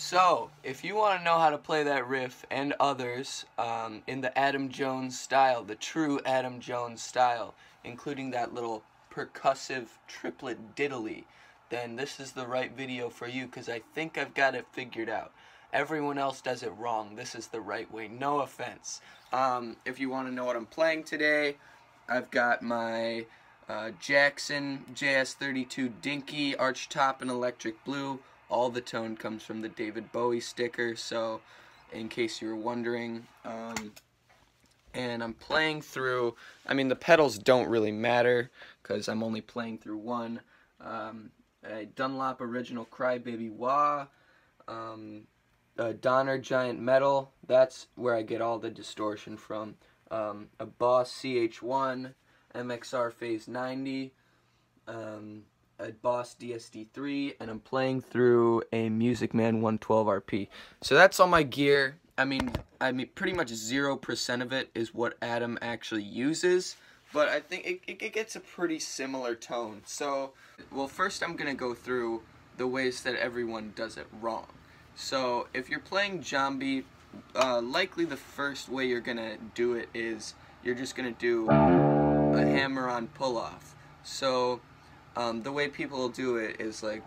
So, if you want to know how to play that riff and others in the Adam Jones style, the true Adam Jones style, including that little percussive triplet diddly, then this is the right video for you, because I think I've got it figured out. Everyone else does it wrong. This is the right way. No offense. If you want to know what I'm playing today, I've got my Jackson JS32 Dinky Archtop in Electric Blue. All the tone comes from the David Bowie sticker, so in case you were wondering. And I'm playing through, I mean, the pedals don't really matter because I'm only playing through one. A Dunlop Original Crybaby Wah, a Donner Giant Metal, that's where I get all the distortion from. A Boss CH1, MXR Phase 90, a Boss DSD3, and I'm playing through a Music Man 112 RP. So that's all my gear. I mean, pretty much 0% of it is what Adam actually uses, but I think it gets a pretty similar tone. So, well, first I'm gonna go through the ways that everyone does it wrong. So, if you're playing Jambi, likely the first way you're gonna do it is you're just gonna do a hammer-on pull-off. So, the way people will do it is like,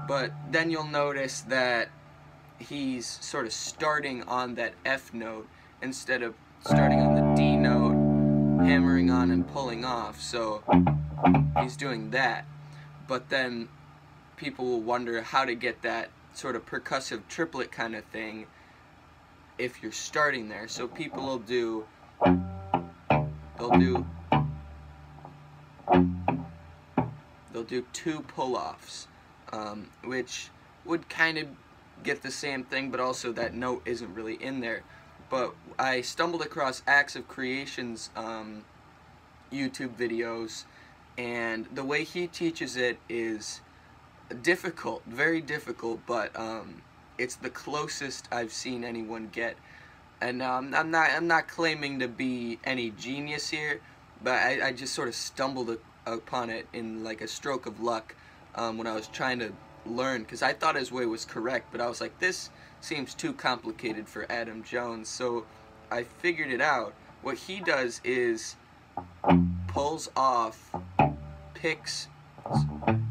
but then you'll notice that he's sort of starting on that F note instead of starting on the D note, hammering on and pulling off. So he's doing that, but then people will wonder how to get that sort of percussive triplet kind of thing if you're starting there. So people will do, they'll do two pull-offs, which would kind of get the same thing, but also that note isn't really in there. But I stumbled across Acts of Creation's YouTube videos, and the way he teaches it is difficult, very difficult, but it's the closest I've seen anyone get. And I'm not claiming to be any genius here, but I just sort of stumbled upon it in like a stroke of luck when I was trying to learn, because I thought his way was correct, but I was like, this seems too complicated for Adam Jones. So I figured it out. What he does is pulls off, picks,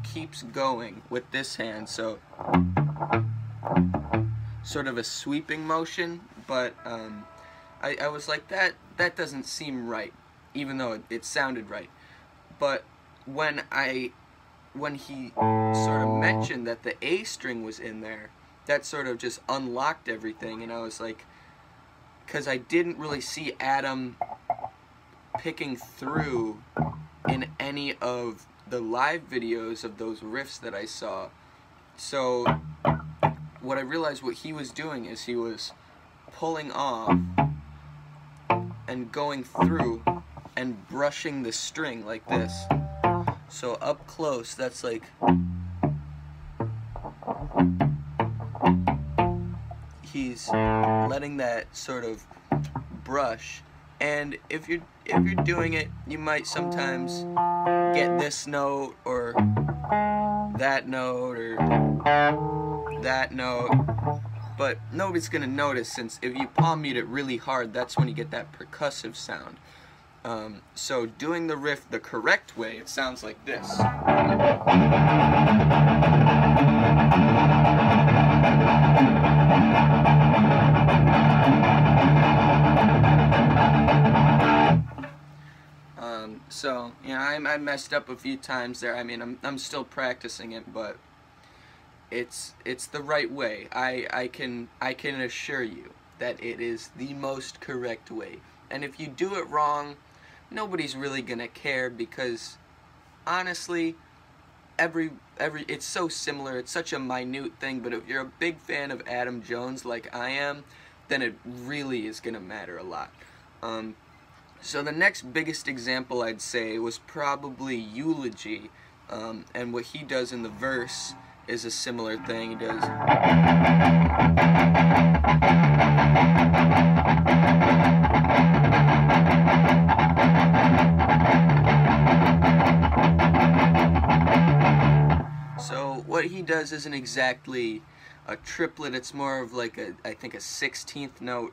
keeps going with this hand, so sort of a sweeping motion, but I was like, that doesn't seem right, even though it sounded right. But when he sort of mentioned that the A string was in there, that sort of just unlocked everything, and I was like, because I didn't really see Adam picking through in any of the live videos of those riffs that I saw. So what I realized what he was doing is he was pulling off and going through and brushing the string like this. So up close, that's like, he's letting that sort of brush. And if you're doing it, you might sometimes get this note or that note or that note, but nobody's gonna notice, since if you palm mute it really hard, that's when you get that percussive sound. So doing the riff the correct way, it sounds like this. So, you know, I messed up a few times there. I mean, I'm still practicing it, but it's the right way. I can assure you that it is the most correct way. And if you do it wrong, nobody's really gonna care, because honestly, it's so similar. It's such a minute thing. But if you're a big fan of Adam Jones like I am, then it really is gonna matter a lot. So the next biggest example I'd say was probably Eulogy, and what he does in the verse is a similar thing. He does, does isn't exactly a triplet. It's more of like I think a 16th note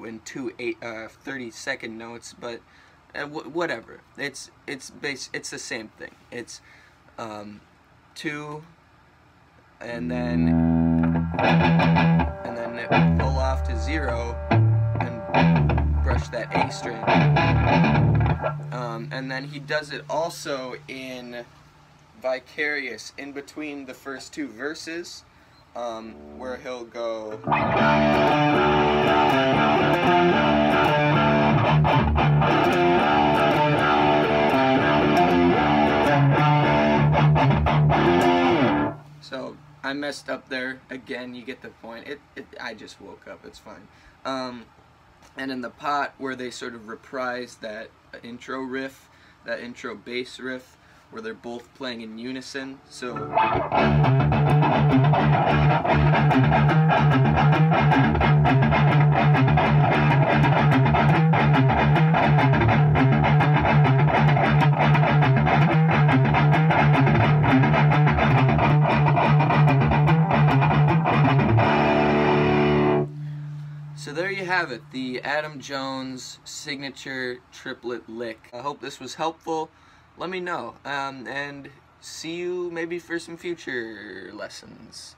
in two 30-second notes, but whatever. It's the same thing. It's 2 and then pull off to 0 and brush that A string. And then he does it also in Vicarious, in between the first 2 verses, where he'll go. So I messed up there again. You get the point. I just woke up. It's fine. And in the pot, where they sort of reprise that intro riff, that intro bass riff, where they're both playing in unison. So there you have it, the Adam Jones signature triplet lick. I hope this was helpful. Let me know, and see you maybe for some future lessons.